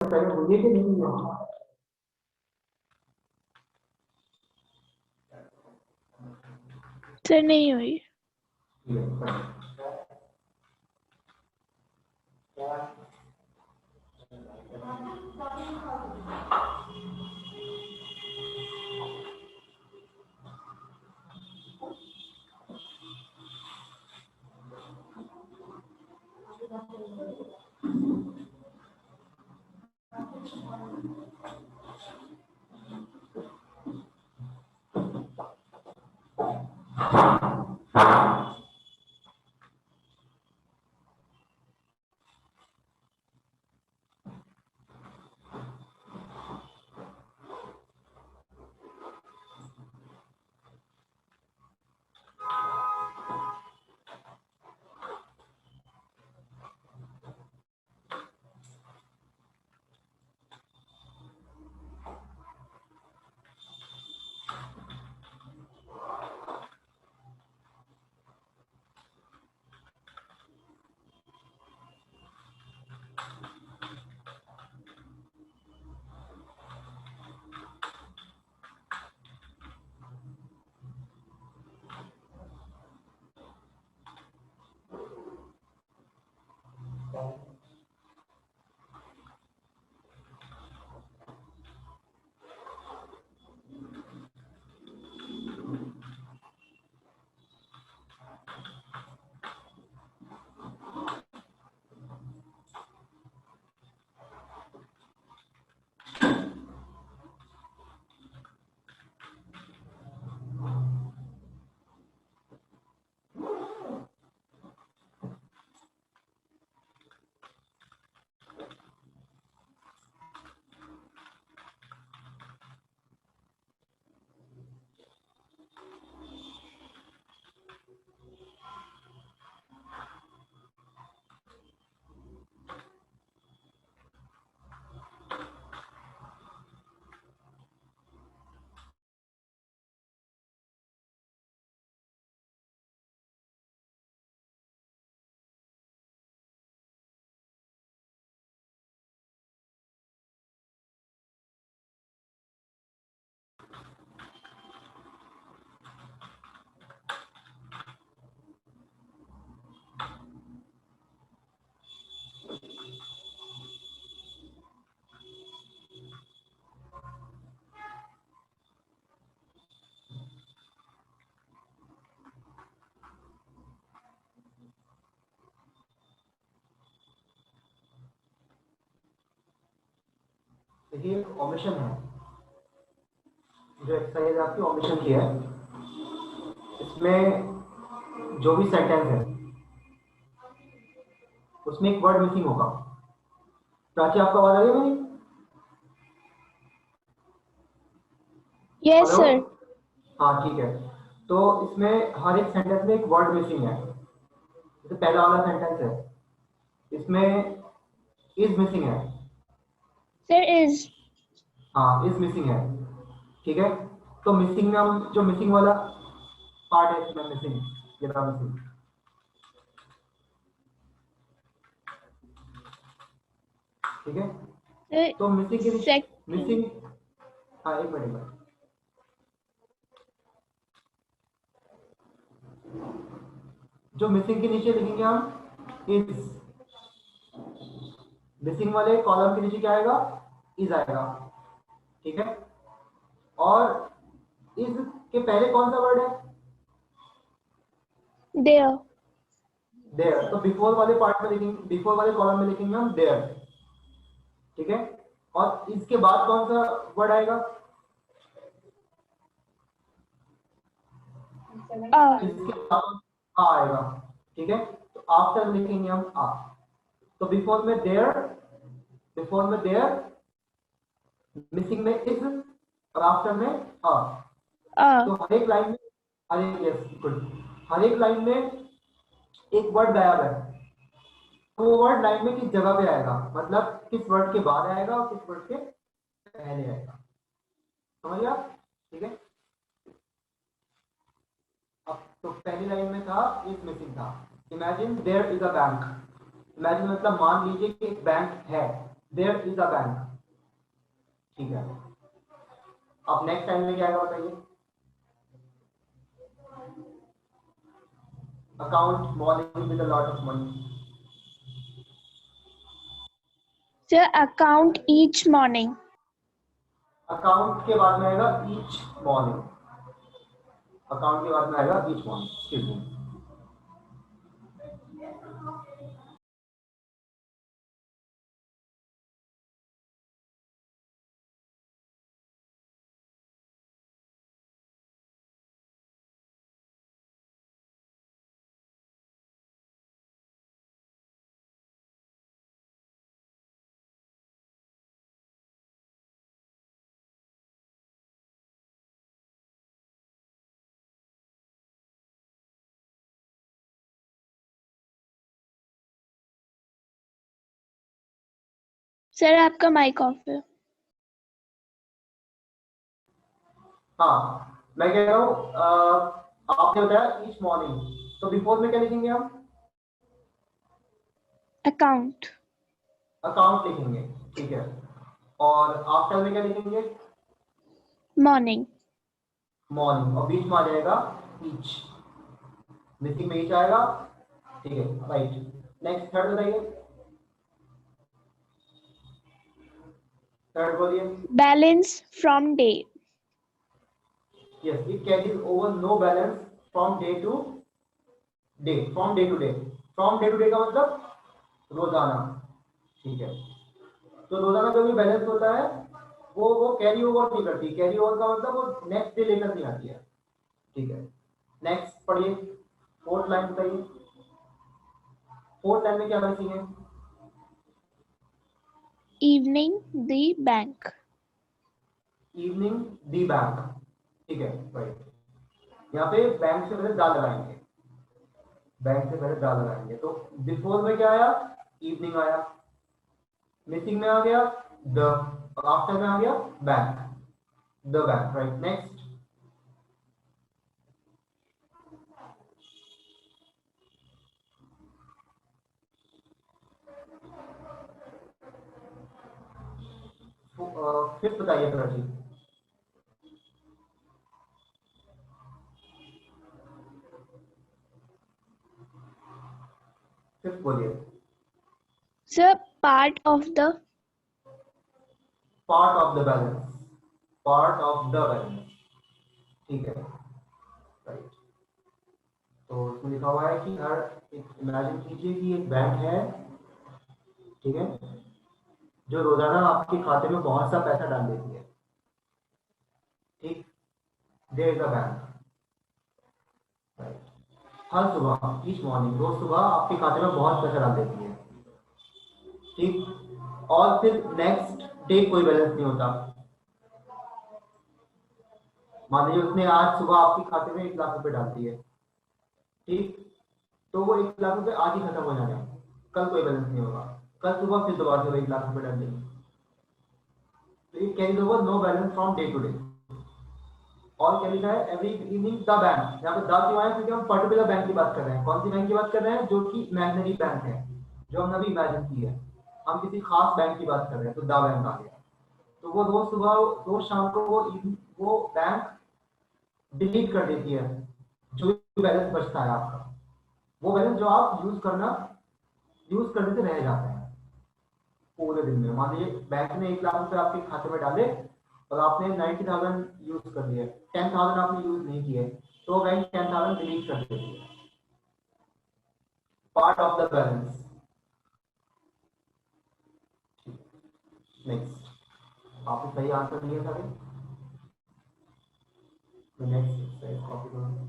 पहले बोलिए कि नहीं हुआ। सर नहीं हुई। देखिए ऑमिशन है, जो एक्सरसाइज आपकी ऑमिशन की है, इसमें जो भी सेंटेंस है उसमें एक वर्ड मिसिंग होगा। प्राची आपका आवाज आ रही है मेरी? Yes hello. सर। हाँ ठीक है। तो इसमें हर एक सेंटेंस में एक वर्ड मिसिंग है। जैसे पहला वाला सेंटेंस है, इसमें इज मिसिंग है। Sir is. हाँ इज मिसिंग है। ठीक है। तो मिसिंग में हम जो मिसिंग वाला पार्ट है इसमें मिसिंग, ये था मिसिंग। ठीक है। तो मिसिंग के सेकंड। मिसिंग, हाँ एक मिनट। जो मिसिंग के नीचे लिखेंगे हम इज, मिसिंग वाले कॉलम के नीचे क्या आएगा? इज आएगा। ठीक है। और इज के पहले कौन सा वर्ड है? देयर। देयर। तो बिफोर वाले पार्ट में लिखेंगे, बिफोर वाले कॉलम में लिखेंगे हम देयर। ठीक है। और इसके बाद कौन सा वर्ड आएगा? इसके बाद आ आएगा। ठीक है। तो आफ्टर लिखेंगे हम आ। तो बिफोर में देयर, बिफोर में देयर, मिसिंग में इज, और आफ्टर में आ। तो हर एक लाइन में, हर एक, यस गुड, हर एक लाइन में एक वर्ड गायब है। तो वो वर्ड लाइन में किस जगह पे आएगा, मतलब किस वर्ड के बाद आएगा और किस वर्ड के पहले आएगा। समझ गया? ठीक है। अब तो पहली लाइन में था इज मिसिंग था। Imagine there is a bank. Imagine मतलब मान लीजिए कि एक बैंक है। There is a bank. ठीक है, अब नेक्स्ट टाइम में क्या आएगा बताइए। Account morning with a lot of money. Sir, account each morning. Account के बाद में आएगा ईच मॉर्निंग। अकाउंट के बाद में आएगा each morning, excuse me. Sir, आपका माइक ऑफ है। हाँ, मैं कह रहा हूँ आपने बताया ईच मॉर्निंग, तो बिफोर में क्या लिखेंगे हम? Account. अकाउंट लिखेंगे, ठीक है। और आफ्टर में क्या लिखेंगे? Morning. मॉर्निंग, और बीच में आ जाएगा ईच, मिसिंग में ईच आएगा, ठीक है, राइट। नेक्स्ट थर्ड बताइए, थर्ड बोलिए। Balance from day. Yes, it carries over no balance from day to day, from day to day. From day to day का मतलब रोजाना, ठीक है। तो रोजाना जो भी बैलेंस होता है वो कैरी ओवर नहीं करती। कैरी ओवर का मतलब वो नेक्स्ट डे लेकर नहीं आती है, ठीक है। नेक्स्ट पढ़िए, फोर्थ लाइन बताइए। फोर्थ लाइन में क्या लिखेंगे? Evening, the bank. Evening the bank, ठीक है, राइट। यहाँ पे बैंक से पहले दा लगाएंगे, बैंक से पहले दा लगाएंगे। तो बिफोर में क्या आया? इवनिंग आया, मिसिंग में आ गया द, और आफ्टर में आ गया bank, the bank, right. Next, fifth बताइए थोड़ा जी। फिफ्थ बोलिए। Sir, part of the. Part of the balance, part of the balance, ठीक है, राइट। तो उसमें लिखा हुआ है कि हर, एक इमेजिन कीजिए कि एक बैंक है, ठीक है, जो रोजाना आपके खाते में बहुत सा पैसा डाल देती है, ठीक। There is a bank, right. हर सुबह, ईच मॉर्निंग, रोज सुबह आपके खाते में बहुत पैसा डाल देती है, ठीक। और फिर नेक्स्ट डे कोई बैलेंस नहीं होता। मान लीजिए उसने आज सुबह आपके खाते में 1 लाख रुपए डाल दिए, ठीक। तो वो 1 लाख रुपए आज ही खत्म हो जाने, कल कोई बैलेंस नहीं होगा। कल सुबह फिर दोबारा से 1 लाख रुपए डाल देंगे, तो ये carry over no balance from day to day. और क्या लिखा है? Every evening the bank. यहाँ पे द क्यों आया? क्योंकि हम पर्टिकुलर बैंक की बात कर रहे हैं। कौन सी बैंक की बात कर रहे हैं? जो कि इमेजिनरी बैंक है, जो हमने अभी इमेजिन की है। हम किसी खास बैंक की बात कर रहे हैं, तो द बैंक आ गया। तो वो रोज सुबह, रोज शाम को वो बैंक डिलीट कर देती है जो भी बैलेंस बचता है आपका। वो बैलेंस जो आप यूज करने से रह जाते हैं पूरे दिन में। मान लीजिए बैंक ने 1 लाख रुपए आपके खाते में डाले और आपने 90,000 यूज कर दिए, 10,000 आपने यूज नहीं किए, तो बैंक 10,000 डिलीट कर देती है, part of the balance. Next, आपने सही आंसर दिया था। नेक्स्ट कॉपी करो।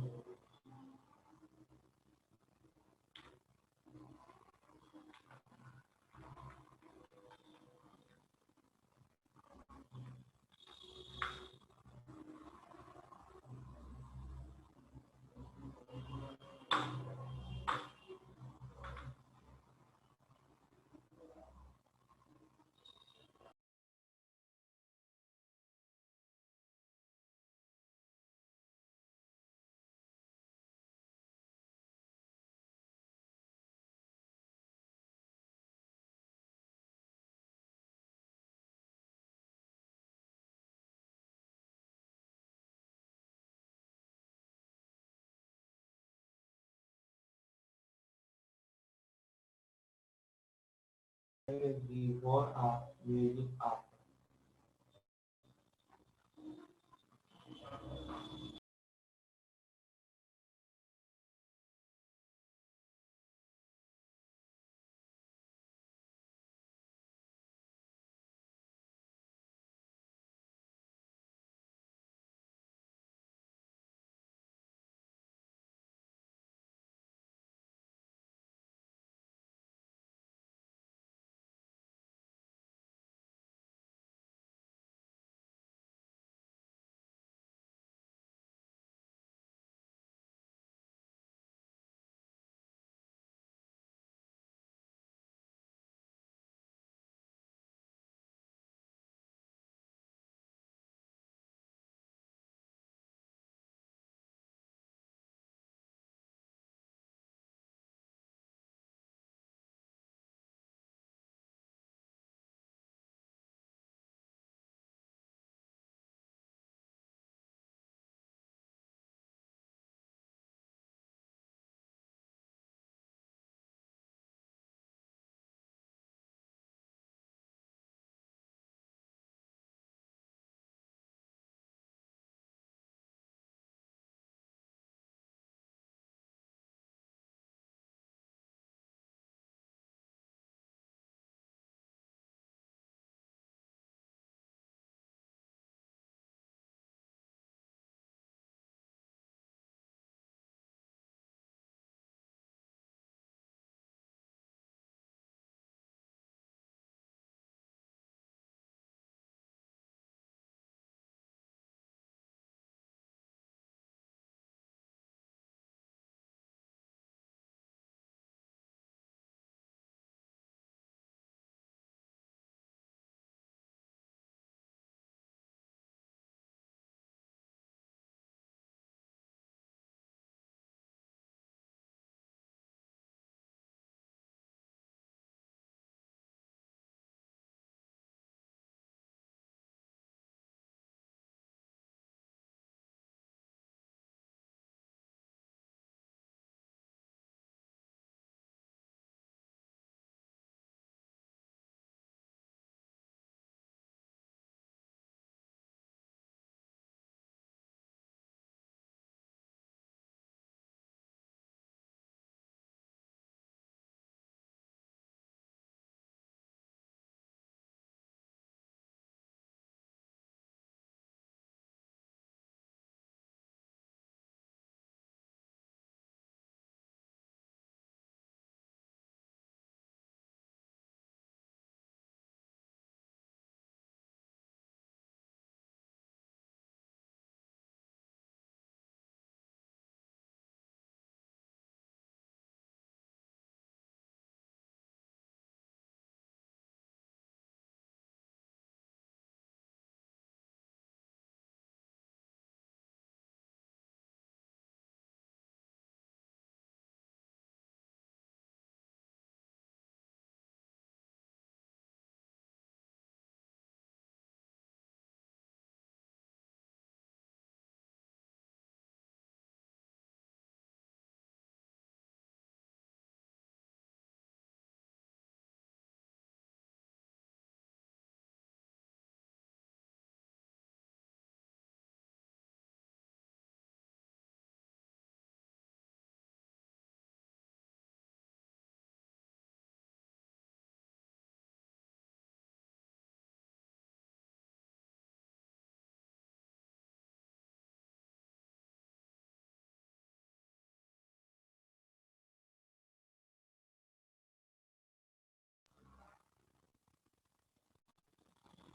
before or using after.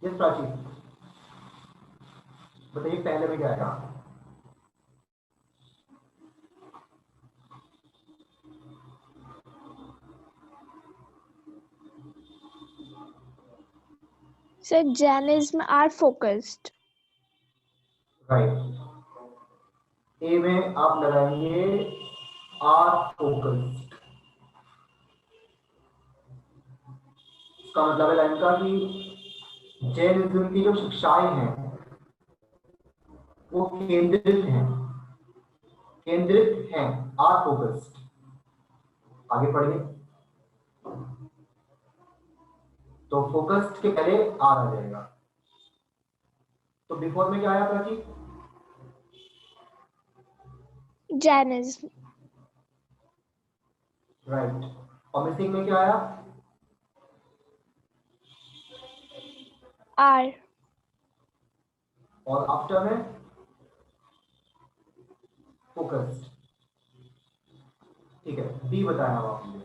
Yes, Prachi. बताइए पहले में क्या आएगा? Sir, Jainism are focused. Right. A में आप लगाएंगे आर फोकस्ड. इसका मतलब है लाइन का कि जैनिज्म की जो शिक्षाएं हैं वो केंद्रित हैं, आर फोकस्ड. आगे पढ़िए. तो फोकस्ड के पहले आर आ जाएगा। तो बिफोर में क्या आया प्राची? Jainism. राइट। और मिसिंग में क्या आया? R. और आफ्टर में फोकस्ड। ठीक है, डी बताया अब आपने।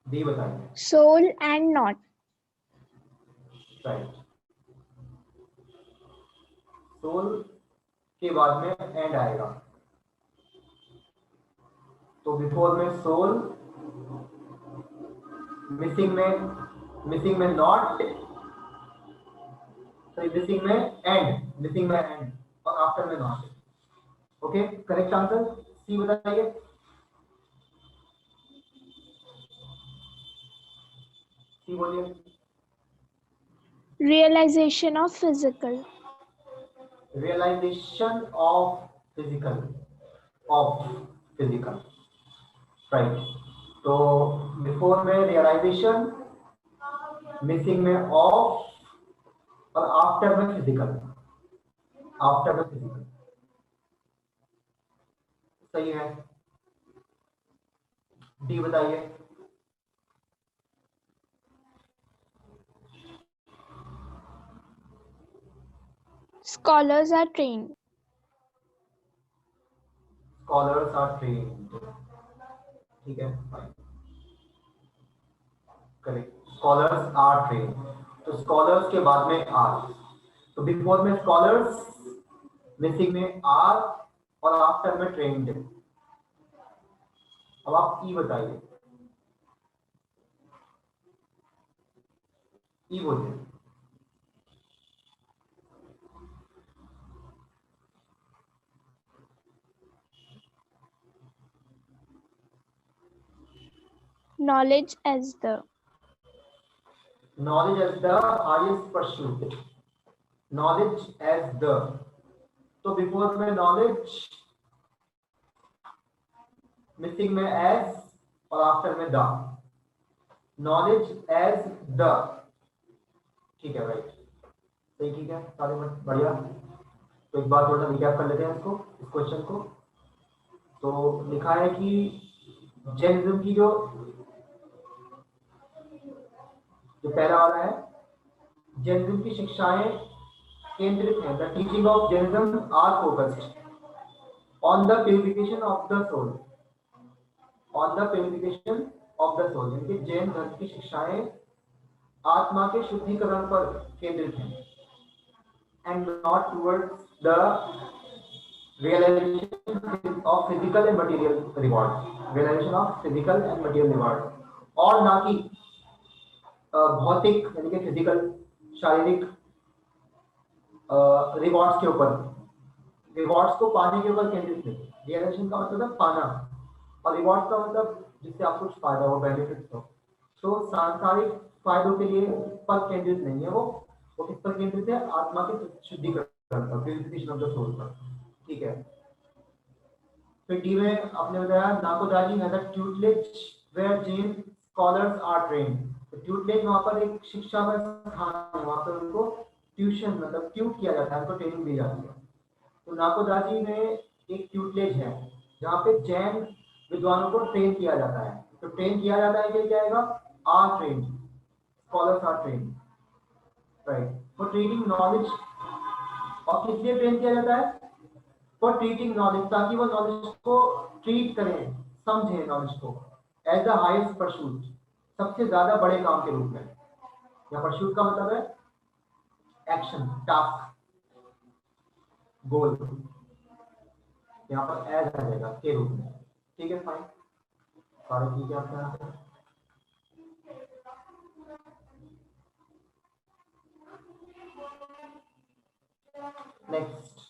डी बताइए। Soul and not. Right. Soul के बाद में एंड आएगा, तो बिफोर में सोल, मिसिंग में नॉट, मिसिंग में एंड और आफ्टर में not. Okay, correct answer C बताइए। सी बोलिए। Realization of physical. Realisation of physical, right. तो बिफोर में रियलाइजेशन, मिसिंग में ऑफ और आफ्टर में फिजिकल, सही है। डी बताइए। Scholars are trained. Scholars are trained. ठीक है, fine, correct. Scholars are trained, तो स्कॉलर्स के बाद में आर, तो बिफोर में स्कॉलर्स, मिसिंग में आर और आफ्टर में ट्रेन्ड। अब आप ई बताइए। ई बोलिए। Knowledge as the. Knowledge as the highest pursuit, knowledge as the, तो बिफोर में नॉलेज, मिसिंग में एज और आफ्टर में द, नॉलेज एज द। ठीक है, राइट, सही, ठीक है, सारे बढ़िया। तो एक बार थोड़ा रिकैप कर लेते हैं इसको, इस क्वेश्चन को। तो लिखा है कि जैनिज्म की जो पहला वाला है, जैनिज्म की शिक्षाएं केंद्रित हैं, the teaching of Jainism are focused on the purification of the soul, यानी कि जैन धर्म की शिक्षाएं आत्मा के शुद्धिकरण पर केंद्रित हैं, and not towards the realization of physical and material reward, और ना कि भौतिक यानी कि फिजिकल, शारीरिक रिवॉर्ड्स के ऊपर, रिवॉर्ड्स को पाने के ऊपर केंद्रित नहीं। रियलाइजेशन का मतलब है पाना, और रिवॉर्ड्स का मतलब जिससे आपको कुछ फायदा हो, बेनिफिट्स हो। तो सांसारिक फायदों के लिए पर केंद्रित नहीं है वो किस पर केंद्रित है? आत्मा के शुद्धिकरण पर, प्यूरिफिकेशन ऑफ द सोल पर। ठीक है, फिर डी में आपने बताया Nakodaji has a tutelage where Jain scholars are trained. तो ट्यूटलेज वहां पर एक शिक्षा का स्थान है, वहां पर उनको ट्यूशन मतलब ट्यूट किया जाता है, उनको ट्रेनिंग दी जाती है। तो नाकोदाजी में एक ट्यूटलेज है जहाँ पे जैन विद्वानों को ट्रेन किया जाता है। तो ट्रेन किया जाता है कि क्या आएगा? Are train, scholars are train, right, for training knowledge. और किस लिए ट्रेन किया जाता है? फॉर ट्रीटिंग नॉलेज, ताकि वो नॉलेज को ट्रीट करें, समझें नॉलेज को, एज द हाईएस्ट परस्यूट, सबसे ज्यादा बड़े काम के रूप में। या परस्यूट का मतलब है एक्शन, टास्क, गोल, यहाँ पर एज आ जाएगा के रूप में। ठीक है, फाइन, सारे ठीक है आपके यहाँ पे। नेक्स्ट,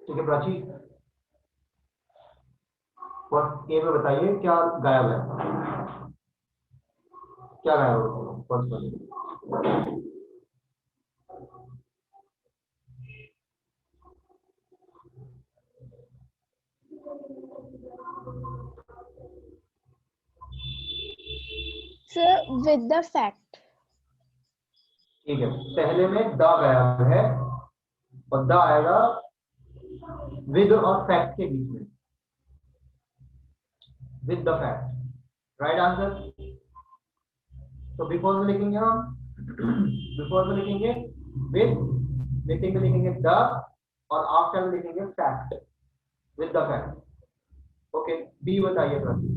ठीक है प्राची, फर्स्ट ए में बताइए क्या गायब है, क्या गायब है फर्स्ट में। Sir, with the fact. ठीक है, पहले में द गायब है और द आएगा विद और फैक्ट के बीच में, with the fact, right answer. तो बिफोर में लिखेंगे हम, बिफोर में लिखेंगे विद, मीटिंग में लिखेंगे द और आफ्टर में लिखेंगे fact, with the fact. Okay, B बताइए प्रति।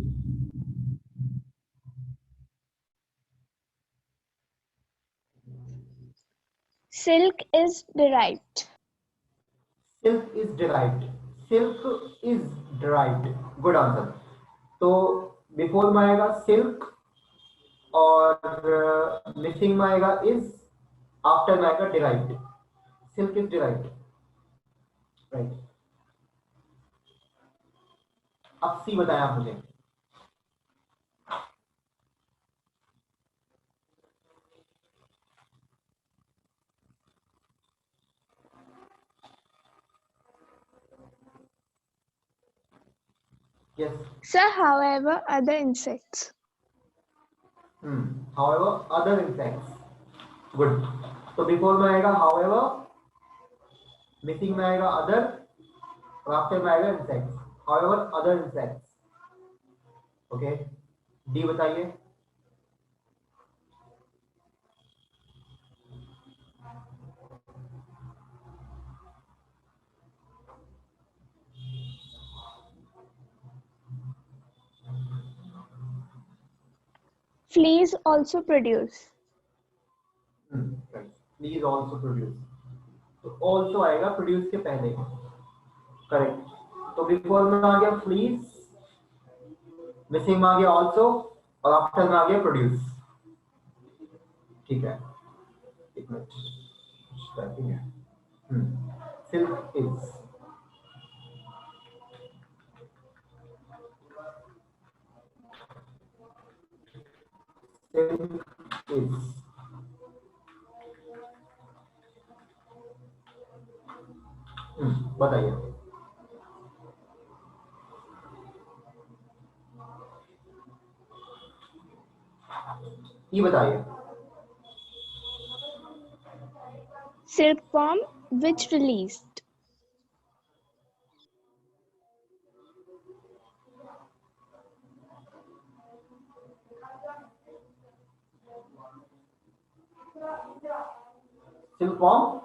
Silk is derived. Silk is derived. Silk is derived. Good answer. तो बिफोर में आएगा सिल्क और मिसिंग में आएगा इज, आफ्टर में आएगा derived. Silk is derived. Right. अब सी बताएं आप मुझे. Yes. Sir, however, other insects. However, other insects. Good. तो बिफोर में आएगा however, मिसिंग में आएगा अदर और आफ्टर में आएगा insects. however, other insects. Okay. D बताइए. Fleas also produce. Right. Please also produce. तो also आएगा प्रोड्यूस के पहले. करेक्ट. तो बिफोर में आ गया फ्लीज, मिसिंग में आ गया ऑल्सो और आफ्टर में आ गया प्रोड्यूस. ठीक है. एक मिनट. स्टार्टिंग है. Silk is. Silk is. बताइए. ये बताइए. Silkworm which released. Silkworm.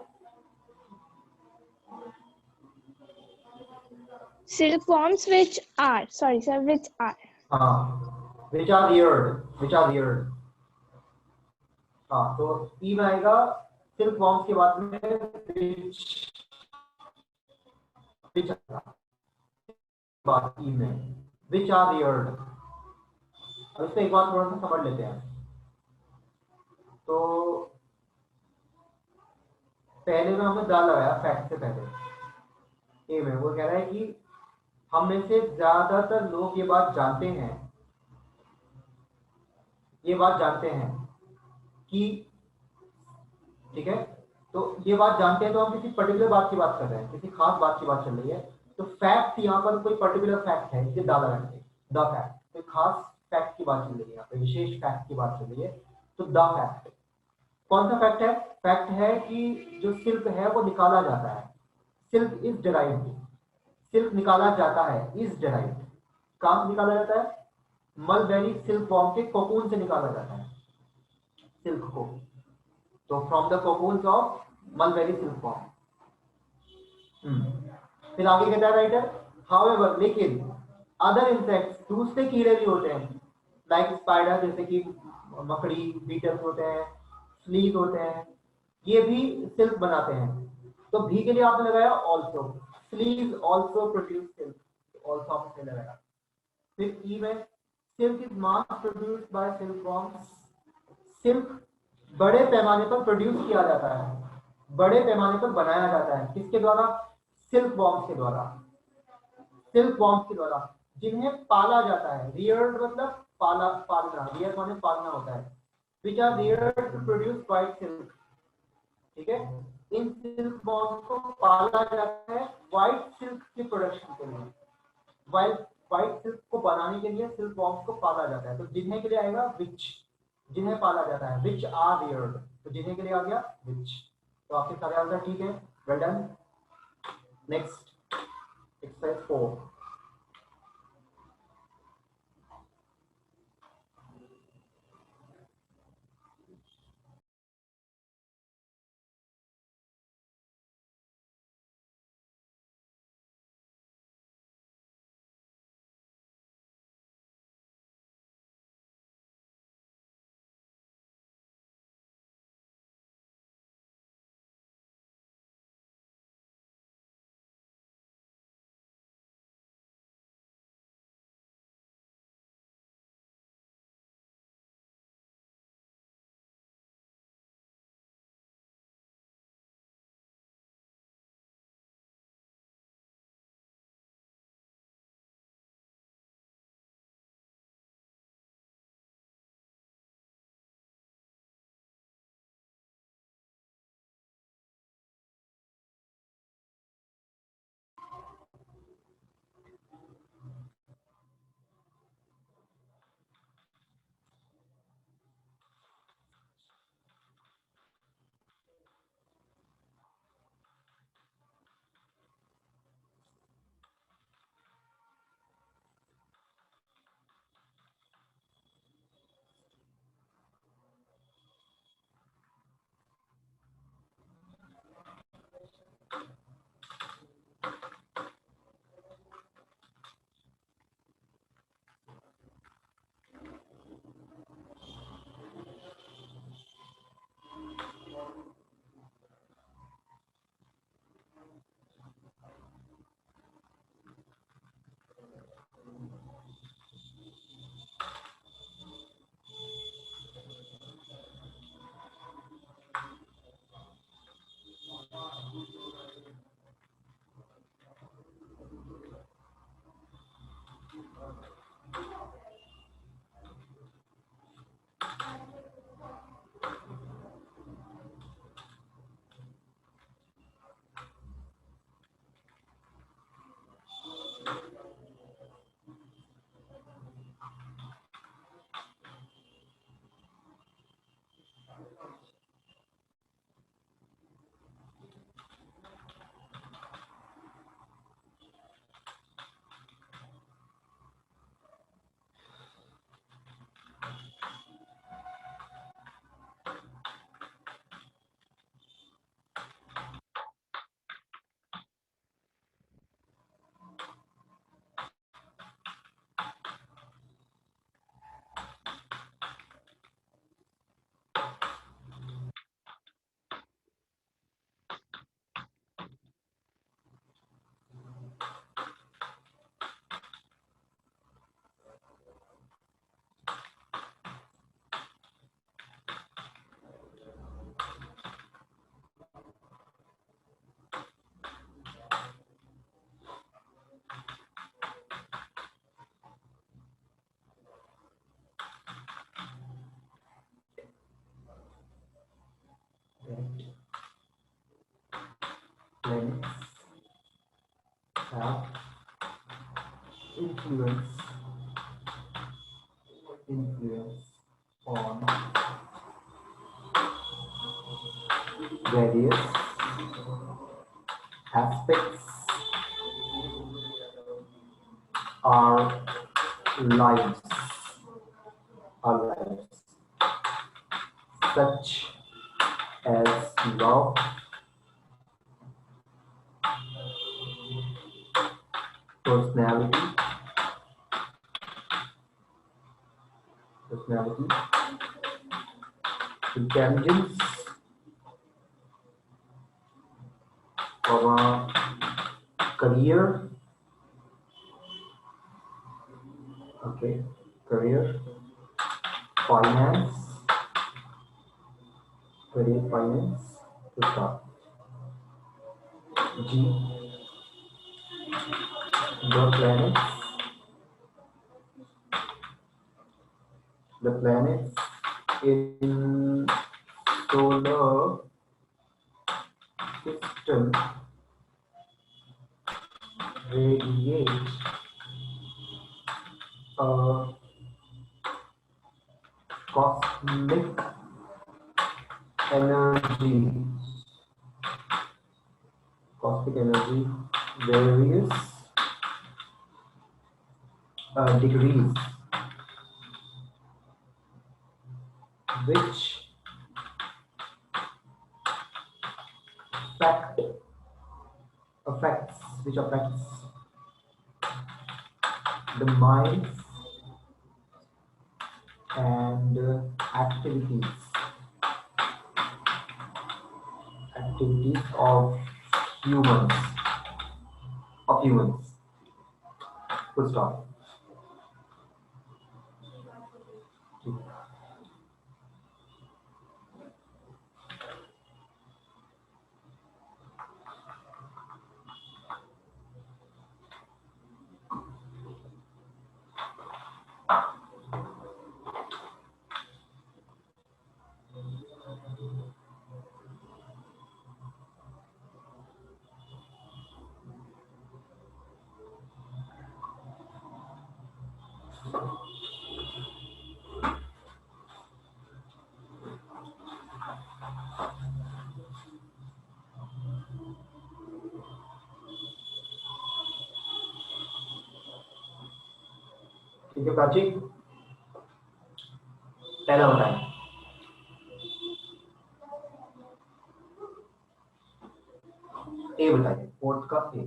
Silkworms which are, sorry sir, which are. हाँ. which are reared. which are reared. हाँ. तो ई में आएगा सिल्कवॉर्म्स के बाद में which आएगा. बात ई में which are reared. अब इसको एक बार थोड़ा सा समझ लेते हैं. तो पहले में हमने दाल लगाया फैक्ट से पहले. ए में वो कह रहा है कि हम में से ज्यादातर लोग ये बात जानते हैं कि, ठीक है. तो ये बात जानते हैं तो हम किसी पर्टिकुलर बात की बात कर रहे हैं, किसी खास बात की बात चल रही है. तो फैक्ट यहाँ पर कोई पर्टिकुलर फैक्ट है, ये दादा लगाएंगे. The fact. कोई खास फैक्ट की बात चल रही है, यहाँ पे विशेष फैक्ट की बात चल रही है. तो द फैक्ट. कौन सा फैक्ट है? फैक्ट है कि जो सिल्क है वो निकाला जाता है. Silk is derived. सिल्क निकाला जाता है. Is derived. कहां से निकाला जाता है? मलबेरी सिल्कवॉर्म के कोकून से निकाला जाता है सिल्क को. तो from the cocoons of mulberry silkworm. फिर आगे कहता है राइटर, हाउएवर, लेकिन अदर इंसेक्ट्स, दूसरे कीड़े भी होते हैं, लाइक स्पाइडर, जैसे कि मकड़ी, बीटल्स होते हैं, फ्लीज होते हैं, ये भी सिल्क बनाते हैं. तो भी के लिए आपने लगाया also. Fleece also produce silk. Also आपने लगाया. फिर ई में silk is mass produced by silkworms. Silk बड़े पैमाने पर प्रोड्यूस किया जाता है, बड़े पैमाने पर बनाया जाता है. किसके द्वारा? सिल्कवॉर्म्स के द्वारा. सिल्कवॉर्म्स के द्वारा जिन्हें पाला जाता है. रियर्ड मतलब पाला, पालना. रियर माने पालना होता है. which are reared to produce white silk. ठीक है. इन सिल्कवॉर्म्स को पाला जाता है व्हाइट सिल्क की प्रोडक्शन के लिए. व्हाइट सिल्क को बनाने के लिए सिल्कवॉर्म्स को पाला जाता है. तो जिन्हें के लिए आएगा विच. जिन्हें पाला जाता है. Which are reared. तो जिन्हें के लिए आ गया विच. तो आपके सारे आंसर ठीक है. Well done. Next exercise 4. planets have influence on various aspects our lives, such as love, personality, intelligence, our career, okay, career, finance, to start. G, the planets in solar system radiate a cosmic energy, various degrees, which affects the minds and activities of humans. Full stop. ठीक है प्राची, पहला बताएं। ए बताइए, fourth का A.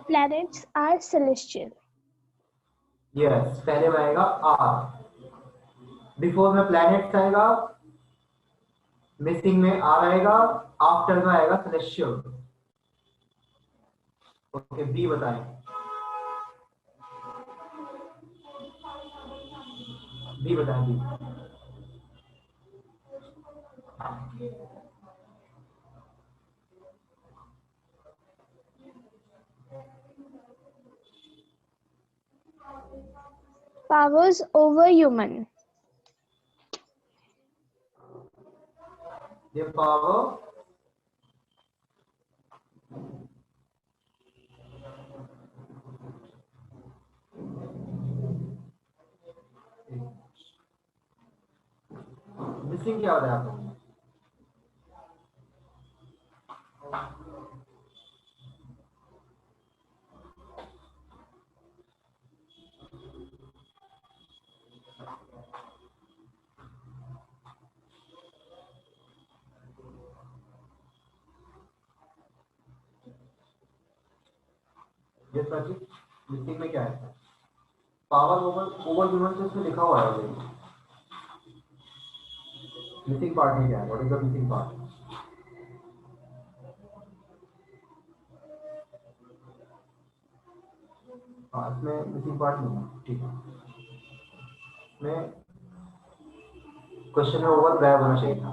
Planets are celestial. Yes, पहले में आएगा are, before में प्लैनेट्स आएगा, मिसिंग में आर आएगा, आफ्टर में आएगा सेलेस्टियल। ओके, बी बताएं। बी बताएं, B. Powers over human. The power missing क्या होता है आपको? यस सर जी, मिसिंग में क्या है? पावर ओवर ह्यूमन से इसमें लिखा हुआ है ऑलरेडी। मिसिंग पार्ट में क्या है? What is the missing part? हाँ, इसमें मिसिंग पार्ट नहीं है, ठीक है। इसमें क्वेश्चन में ओवर ड्राइव होना चाहिए था।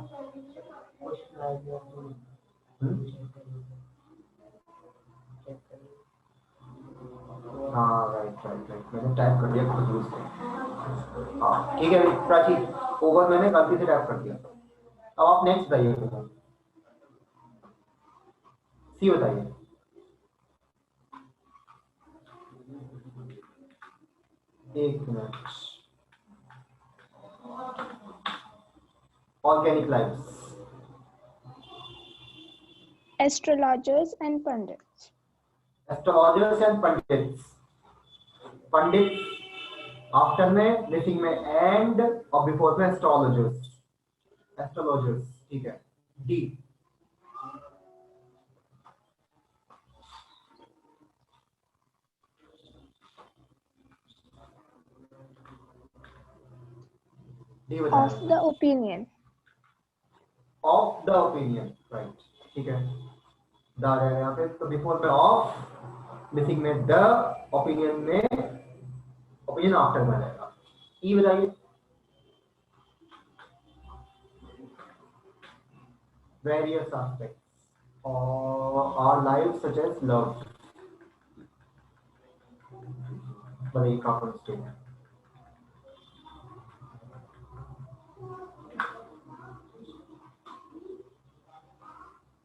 हाँ राइट राइट राइट, मैंने टाइप कर दिया खुद यूज से। हाँ ठीक है प्राची, ओवर मैंने गलती से टाइप कर दिया। अब आप नेक्स्ट बताइए, सी बताइए। एक minute, organic life, Astrologers and pundits. Astrologers and pandits, Pandit after में, मिसिंग में एंड, और बिफोर में एस्ट्रोलॉजर्स, एस्ट्रोलॉजर्स ठीक है। डी, डी Of बताइए। the opinion. Of the opinion, right ठीक है, द आ जाएगा यहाँ पे, तो बिफोर में ऑफ, मिसिंग में द, ओपिनियन में, ओपिनियन आफ्टर में आ जाएगा। ई बताइए। वेरियस एस्पेक्ट्स और our life such as love, बताइए कॉमन स्टेट।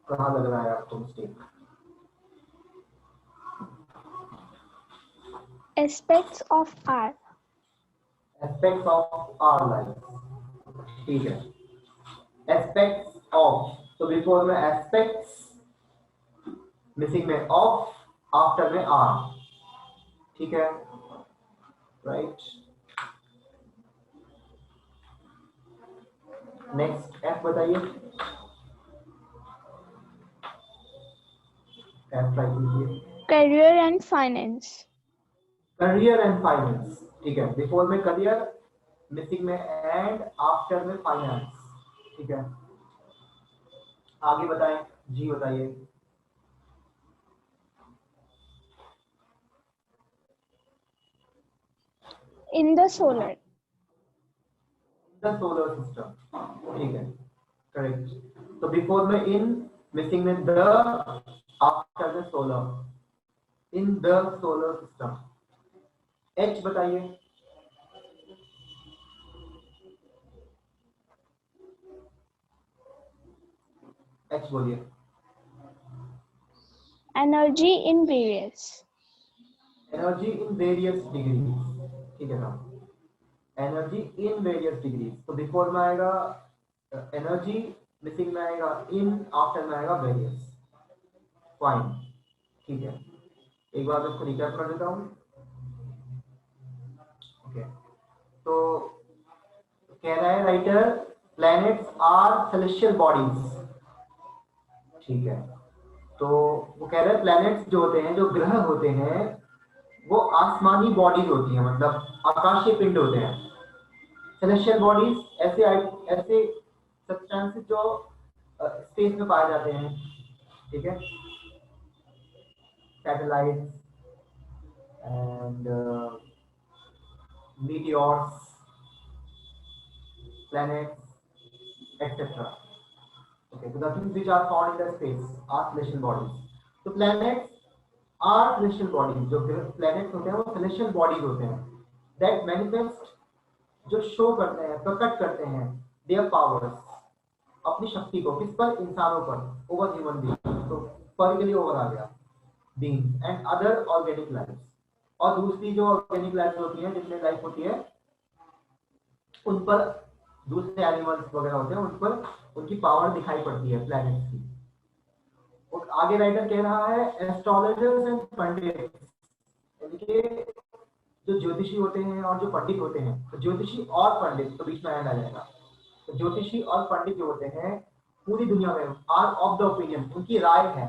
कहाँ लग रहा है आपको mistake? Aspects of art. Aspects of our life, ठीक है, एस्पेक्ट्स ऑफ, तो बिफोर में एस्पेक्ट्स, मिसिंग में ऑफ, आफ्टर में आर, ठीक है राइट। नेक्स्ट एफ बताइए, एफ राइट कीजिए। Career and finance. Career and finance, ठीक है, बिफोर में करियर, मिसिंग में एंड, आफ्टर में फाइनेंस, ठीक है। आगे बताएं, जी बताइए। In the solar. The solar system, ठीक है करेक्ट, तो बिफोर में इन, मिसिंग में द, आफ्टर में solar, in the solar system. H बताइए। एच बोलिए। Energy in various. Energy in various degree, ठीक है ना, एनर्जी इन वेरियस डिग्री, तो बिफोर में आएगा एनर्जी, मिसिंग में आएगा इन, आफ्टर में आएगा वेरियस, फाइन ठीक है। एक बार मैं इसको रिकैप कर देता हूँ, ओके। तो कह रहा है writer, planets are celestial bodies, ठीक है, तो वो कह रहे हैं प्लैनेट्स जो होते हैं, जो ग्रह होते हैं, वो आसमानी बॉडीज होती हैं, मतलब आकाशीय पिंड होते हैं। सेलेस्टियल बॉडीज ऐसे ऐसे सब्सटेंसेस जो स्पेस में पाए जाते हैं, ठीक है, satellites and meteors, planets etc. Okay, so the things which are found in the space are celestial bodies. So planets are celestial bodies. जो planets होते हैं वो celestial bodies होते हैं that manifest, जो शो करते हैं, प्रकट करते हैं their powers, अपनी शक्ति को, किस पर? इंसानों पर, over human beings, तो पर के लिए ओवर आ गया, beings and other organic lives, और दूसरी जो ऑर्गेनिक लाइफ होती है, जिसमें लाइफ होती है, उन पर, दूसरे एनिमल्स वगैरह होते हैं, उन पर उनकी पावर दिखाई पड़ती है प्लैनेट्स की। और आगे राइटर कह रहा है एस्ट्रोलॉजर्स एंड पंडित्स, यानी कि जो ज्योतिषी होते हैं और जो पंडित होते हैं, तो ज्योतिषी और पंडित, तो बीच में ऐड आ जाएगा, तो ज्योतिषी और पंडित जो होते हैं पूरी दुनिया में आर ऑफ द ओपिनियन, उनकी राय है,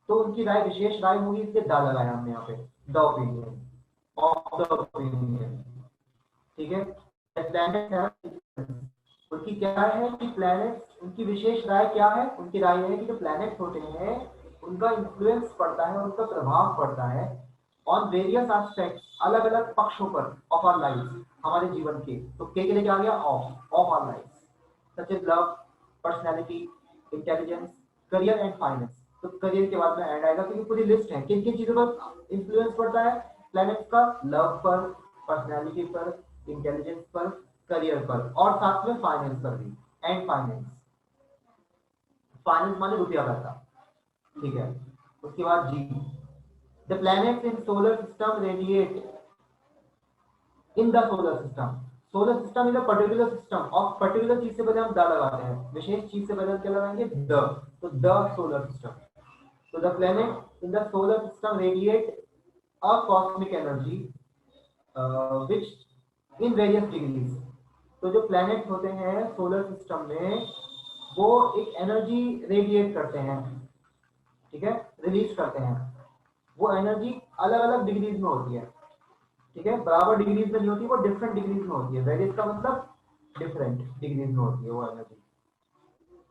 तो उनकी राय विशेष राय होगी, इसलिए द लगाया हमने यहाँ पे, the opinion, of the opinion, ठीक है। प्लैनेट है, उनकी क्या है कि प्लैनेट, उनकी विशेष राय क्या है? उनकी राय है कि जो प्लैनेट होते हैं उनका इन्फ्लुएंस पड़ता है, उनका प्रभाव पड़ता है ऑन वेरियस एस्पेक्ट्स, अलग अलग पक्षों पर, ऑफ आवर लाइफ, हमारे जीवन के, तो के लिए क्या आ गया? Of our life, such as love, personality, intelligence, career and finance. तो करियर के बाद में एंड आएगा क्योंकि पूरी लिस्ट है किन किन चीजों पर इंफ्लुएंस पड़ता है प्लैनेट्स का, लव पर, पर्सनैलिटी पर, इंटेलिजेंस पर, करियर पर और साथ में फाइनेंस पर भी। एंड फाइनेंस, फाइनेंस माने रुपया पैसा, ठीक है। उसके बाद G, the planets in solar system radiate in the solar system. Solar system is a particular system, और पर्टिकुलर चीज से पहले हम द लगाते हैं, विशेष चीज से पहले क्या लगाएंगे द, तो द सोलर सिस्टम। तो the planet in the solar system radiate a cosmic energy which in various degrees. तो जो प्लैनेट होते हैं सोलर सिस्टम में वो एक एनर्जी रेडिएट करते हैं, ठीक है, रिलीज करते हैं। वो एनर्जी अलग अलग डिग्रीज में होती है, ठीक है, बराबर डिग्रीज में नहीं होती, वो डिफरेंट डिग्रीज में होती है। वेरियस का मतलब डिफरेंट डिग्रीज में होती है वो energy,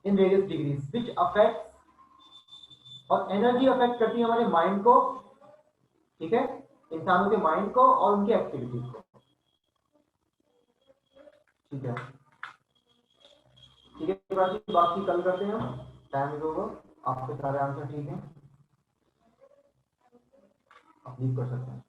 in various degrees which affect, और एनर्जी अफेक्ट करती है हमारे माइंड को, ठीक है, इंसानों के माइंड को और उनकी एक्टिविटीज को, ठीक है। ठीक है, बाकी कल करते हैं, टाइम इज ओवर। आपके सारे आंसर ठीक है, आप लीव कर सकते हैं।